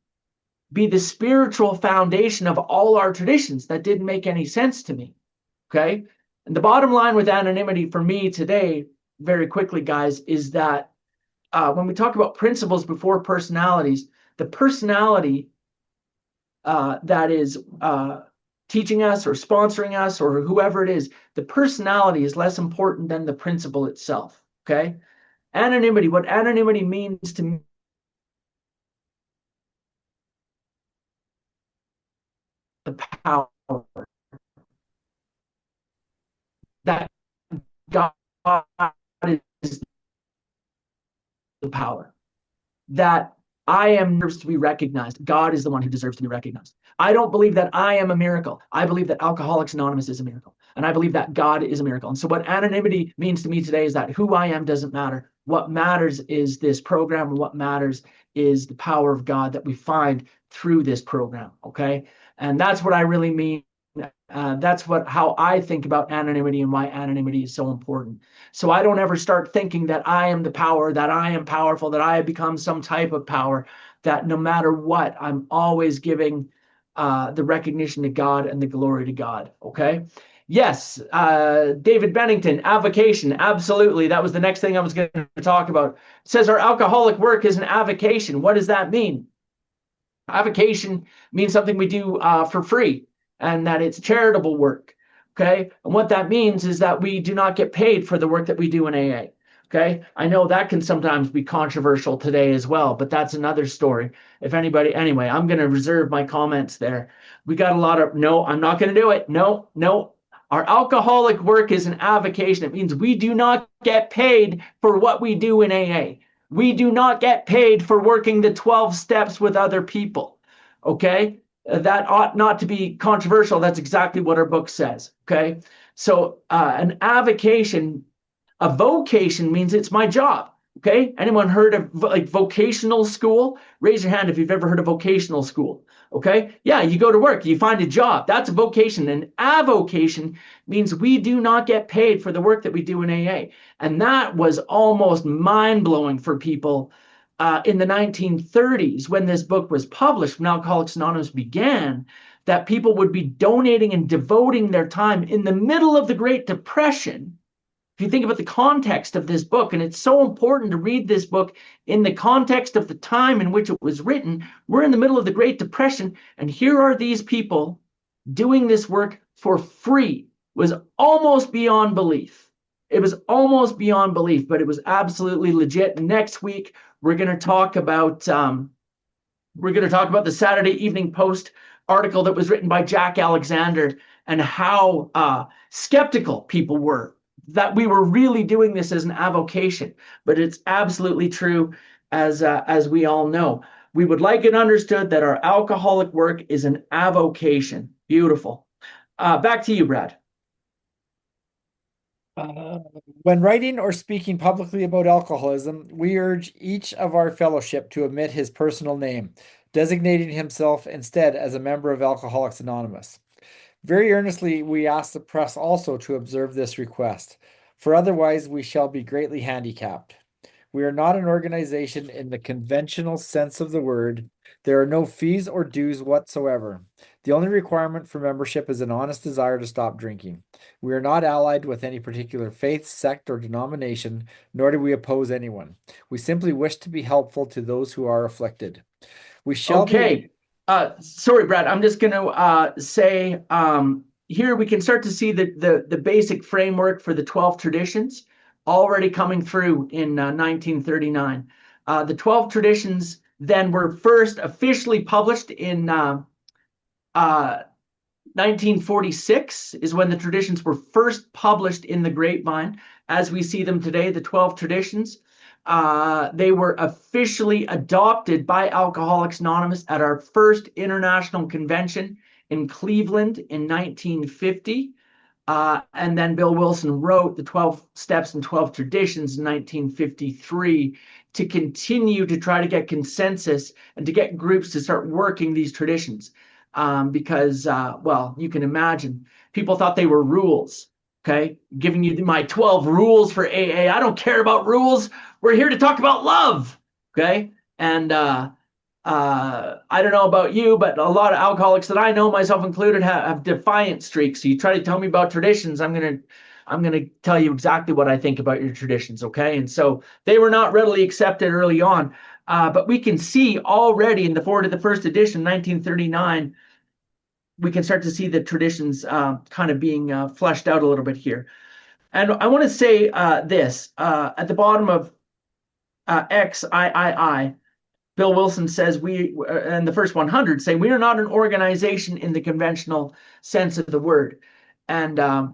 be the spiritual foundation of all our traditions? That didn't make any sense to me. Okay? And the bottom line with anonymity for me today, very quickly, guys, is that when we talk about principles before personalities, the personality that is teaching us or sponsoring us or whoever it is, the personality is less important than the principle itself, okay? Anonymity, what anonymity means to me, the power that God is the power, that I am deserves to be recognized. God is the one who deserves to be recognized. I don't believe that I am a miracle. I believe that Alcoholics Anonymous is a miracle. And I believe that God is a miracle. And so what anonymity means to me today is that who I am doesn't matter. What matters is this program, and what matters is the power of God that we find through this program, okay? And that's what I really mean That's how I think about anonymity and why anonymity is so important. So I don't ever start thinking that I am the power, that I am powerful, that I have become some type of power, that no matter what, I'm always giving the recognition to God and the glory to God. Okay. Yes, David Bennington, avocation. Absolutely. That was the next thing I was going to talk about. It says our alcoholic work is an avocation. What does that mean? Avocation means something we do for free, and that it's charitable work. Okay. And what that means is that we do not get paid for the work that we do in AA. Okay. I know that can sometimes be controversial today as well, but that's another story. If anybody, anyway, I'm going to reserve my comments there. We got a lot of, no, I'm not going to do it. No, no. Our alcoholic work is an avocation. It means we do not get paid for what we do in AA. We do not get paid for working the 12 steps with other people. Okay. That ought not to be controversial. That's exactly what our book says. Okay. So an avocation, a vocation means it's my job. Okay. Anyone heard of like vocational school? Raise your hand if you've ever heard of vocational school. Okay. Yeah. You go to work, you find a job. That's a vocation. And avocation means we do not get paid for the work that we do in AA. And that was almost mind blowing for people in the 1930s when this book was published, when Alcoholics Anonymous began, that people would be donating and devoting their time in the middle of the Great Depression. If you think about the context of this book, and it's so important to read this book in the context of the time in which it was written, we're in the middle of the Great Depression, and here are these people doing this work for free. It was almost beyond belief. It was almost beyond belief, but it was absolutely legit. Next week, we're going to talk about the Saturday Evening Post article that was written by Jack Alexander and how skeptical people were that we were really doing this as an avocation. But it's absolutely true, as we all know. We would like it understood that our alcoholic work is an avocation. Beautiful. Back to you, Brad. When writing or speaking publicly about alcoholism, we urge each of our fellowship to omit his personal name, designating himself instead as a member of Alcoholics Anonymous. Very earnestly, we ask the press also to observe this request, for otherwise we shall be greatly handicapped. We are not an organization in the conventional sense of the word. There are no fees or dues whatsoever. The only requirement for membership is an honest desire to stop drinking. We are not allied with any particular faith, sect, or denomination, nor do we oppose anyone. We simply wish to be helpful to those who are afflicted. We shall be... sorry, Brad. I'm just going to say here we can start to see the basic framework for the 12 traditions already coming through in 1939. The 12 traditions then were first officially published in 1946 is when the traditions were first published in the grapevine. As we see them today, the 12 traditions, they were officially adopted by Alcoholics Anonymous at our first international convention in Cleveland in 1950. And then Bill Wilson wrote the 12 Steps and 12 Traditions in 1953 to continue to try to get consensus and to get groups to start working these traditions. Because, well, you can imagine, people thought they were rules, okay? Giving you my 12 rules for AA. I don't care about rules. We're here to talk about love, okay? And I don't know about you, but a lot of alcoholics that I know, myself included, have defiant streaks. So you try to tell me about traditions, I'm gonna tell you exactly what I think about your traditions, okay? And so they were not readily accepted early on, but we can see already in the forward of the first edition, 1939, we can start to see the traditions kind of being fleshed out a little bit here. And I want to say this at the bottom of XIII. Bill Wilson says and the first 100 say, we are not an organization in the conventional sense of the word. And a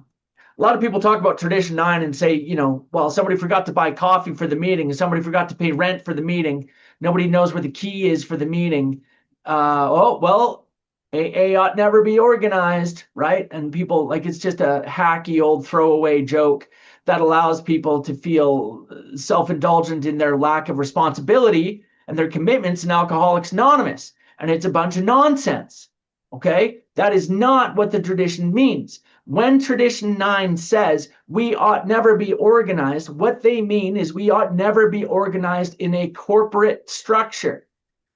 lot of people talk about Tradition 9 and say, you know, well, somebody forgot to buy coffee for the meeting, and somebody forgot to pay rent for the meeting. Nobody knows where the key is for the meeting. Oh, well, AA ought never be organized, right? And people, like, it's just a hacky old throwaway joke that allows people to feel self-indulgent in their lack of responsibility and their commitments in Alcoholics Anonymous. And it's a bunch of nonsense, okay? That is not what the tradition means. When Tradition 9 says we ought never be organized, what they mean is we ought never be organized in a corporate structure.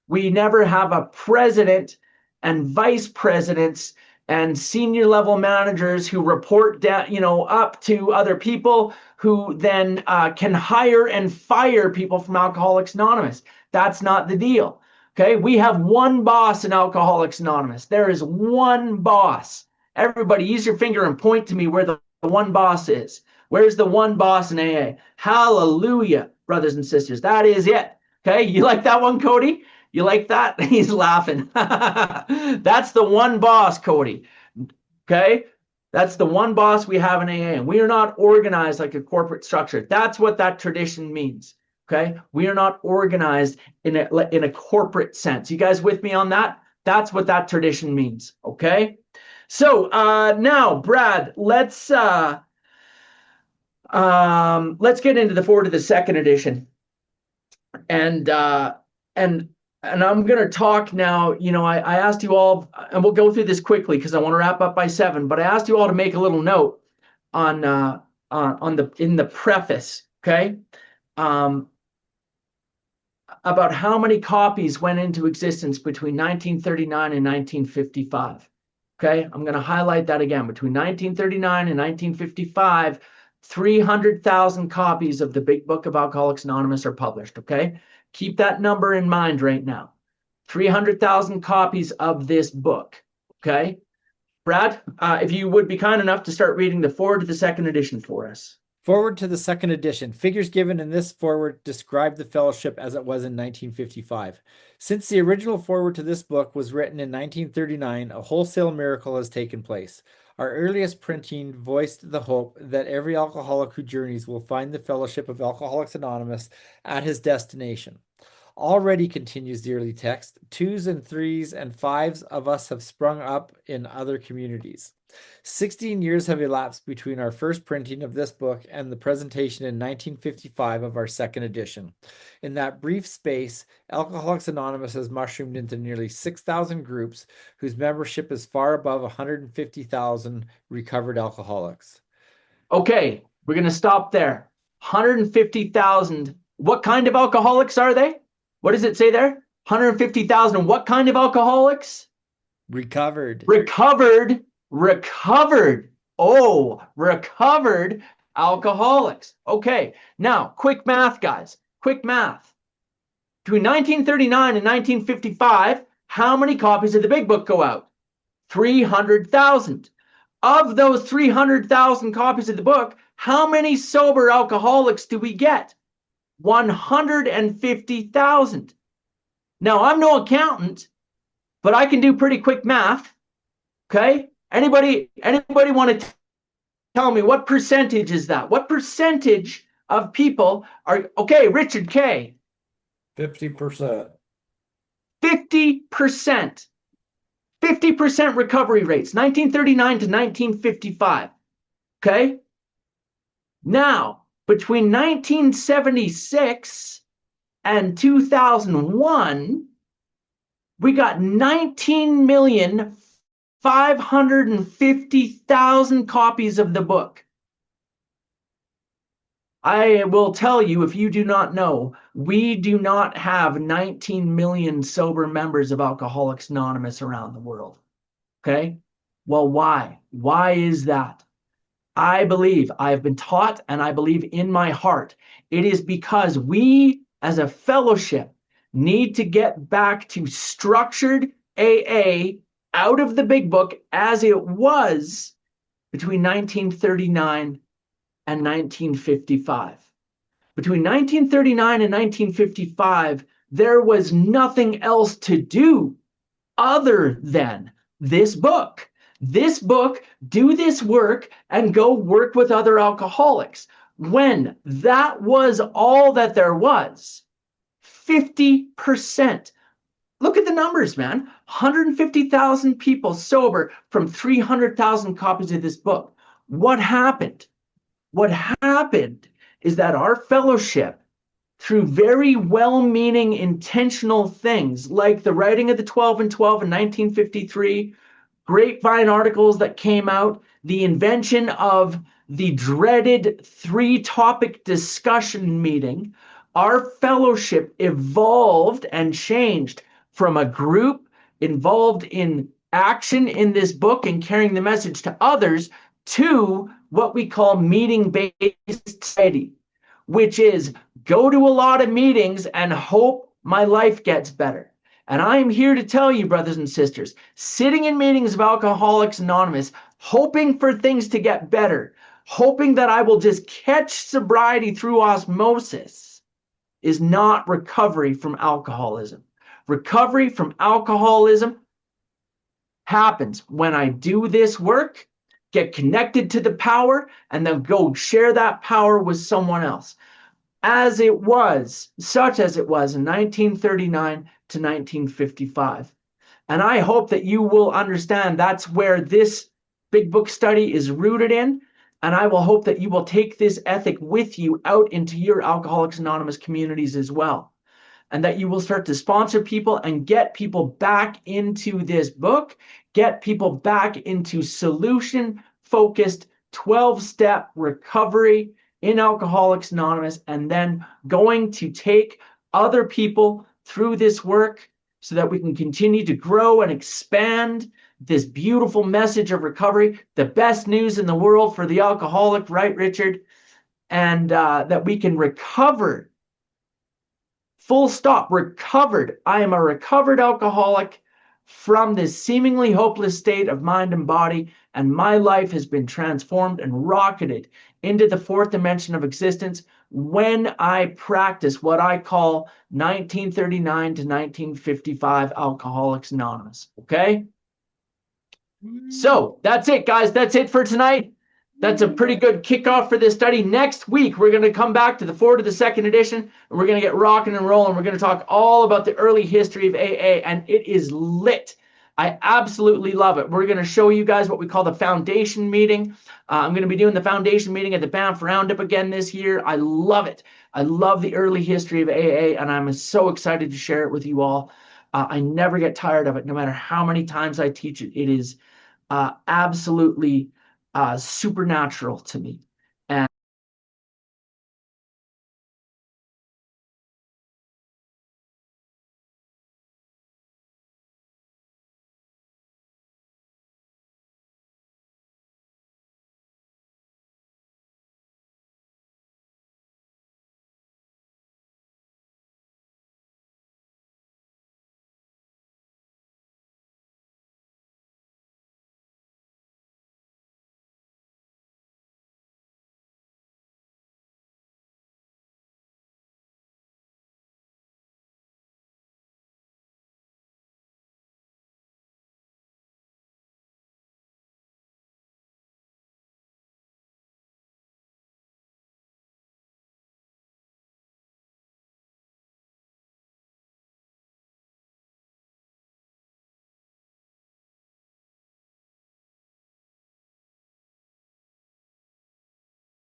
We never have a president and vice presidents and senior level managers who report down, up to other people who then can hire and fire people from Alcoholics Anonymous. That's not the deal. Okay, we have one boss in Alcoholics Anonymous. There is one boss. Everybody, use your finger and point to me where the one boss is. Where's the one boss in AA? Hallelujah, brothers and sisters. That is it. Okay, you like that one, Cody? You like that? He's laughing. That's the one boss, Cody. Okay? That's the one boss we have in AA. And we are not organized like a corporate structure. That's what that tradition means. Okay? We are not organized in a corporate sense. You guys with me on that? That's what that tradition means. Okay? So now, Brad, let's get into the forward of the second edition. And I'm going to talk now. I asked you all, and we'll go through this quickly because I want to wrap up by 7. But I asked you all to make a little note in the preface, okay, about how many copies went into existence between 1939 and 1955. Okay, I'm going to highlight that again. Between 1939 and 1955, 300,000 copies of the Big Book of Alcoholics Anonymous are published. Okay. Keep that number in mind right now. 300,000 copies of this book. Okay. Brad, if you would be kind enough to start reading the forward to the second edition for us. Forward to the second edition. Figures given in this forward describe the fellowship as it was in 1955. Since the original forward to this book was written in 1939, a wholesale miracle has taken place. Our earliest printing voiced the hope that every alcoholic who journeys will find the fellowship of Alcoholics Anonymous at his destination. Already, continues the early text, 2s and 3s and 5s of us have sprung up in other communities. 16 years have elapsed between our first printing of this book and the presentation in 1955 of our second edition. In that brief space, Alcoholics Anonymous has mushroomed into nearly 6,000 groups whose membership is far above 150,000 recovered alcoholics. Okay, we're going to stop there. 150,000. What kind of alcoholics are they? What does it say there? 150,000. What kind of alcoholics? Recovered. Recovered. Oh, recovered alcoholics. Okay, now quick math, guys. Quick math. Between 1939 and 1955, how many copies of the Big Book go out? 300,000. Of those 300,000 copies of the book, how many sober alcoholics do we get? 150,000. Now, I'm no accountant, but I can do pretty quick math. Okay? Anybody want to tell me what percentage is that? What percentage of people are, okay, Richard K. 50%. 50%. 50% recovery rates, 1939 to 1955. Okay? Now, between 1976 and 2001, we got 19,550,000 copies of the book. I will tell you, if you do not know, we do not have 19 million sober members of Alcoholics Anonymous around the world. Okay? Well, why? Why is that? I believe, I have been taught, and I believe in my heart, it is because we as a fellowship need to get back to structured AA out of the Big Book as it was between 1939 and 1955. Between 1939 and 1955, there was nothing else to do other than this book. This book, do this work, and go work with other alcoholics. When that was all that there was, 50%. Look at the numbers, man. 150,000 people sober from 300,000 copies of this book. What happened? What happened is that our fellowship, through very well-meaning, intentional things like the writing of the 12 and 12 in 1953, grapevine articles that came out, the invention of the dreaded 3-topic discussion meeting, our fellowship evolved and changed from a group involved in action in this book and carrying the message to others to what we call meeting-based society, which is go to a lot of meetings and hope my life gets better. And I am here to tell you, brothers and sisters, sitting in meetings of Alcoholics Anonymous, hoping for things to get better, hoping that I will just catch sobriety through osmosis, is not recovery from alcoholism. Recovery from alcoholism happens when I do this work, get connected to the power, and then go share that power with someone else. As it was, such as it was in 1939 to 1955. And I hope that you will understand that's where this big book study is rooted in. And I will hope that you will take this ethic with you out into your Alcoholics Anonymous communities as well. And that you will start to sponsor people and get people back into this book, get people back into solution-focused 12-step recovery in Alcoholics Anonymous, and then going to take other people through this work so that we can continue to grow and expand this beautiful message of recovery, the best news in the world for the alcoholic, right, Richard? And that we can recover, full stop, recovered. I am a recovered alcoholic from this seemingly hopeless state of mind and body, and my life has been transformed and rocketed into the 4th dimension of existence when I practice what I call 1939 to 1955 Alcoholics Anonymous. Okay? So that's it, guys. That's it for tonight. That's a pretty good kickoff for this study. Next week, we're going to come back to the 4 to the 2nd edition, and we're going to get rocking and rolling. We're going to talk all about the early history of AA, and it is lit. I absolutely love it. We're going to show you guys what we call the foundation meeting. I'm going to be doing the foundation meeting at the Banff Roundup again this year. I love it. I love the early history of AA, and I'm so excited to share it with you all. I never get tired of it, no matter how many times I teach it. It is absolutely supernatural to me.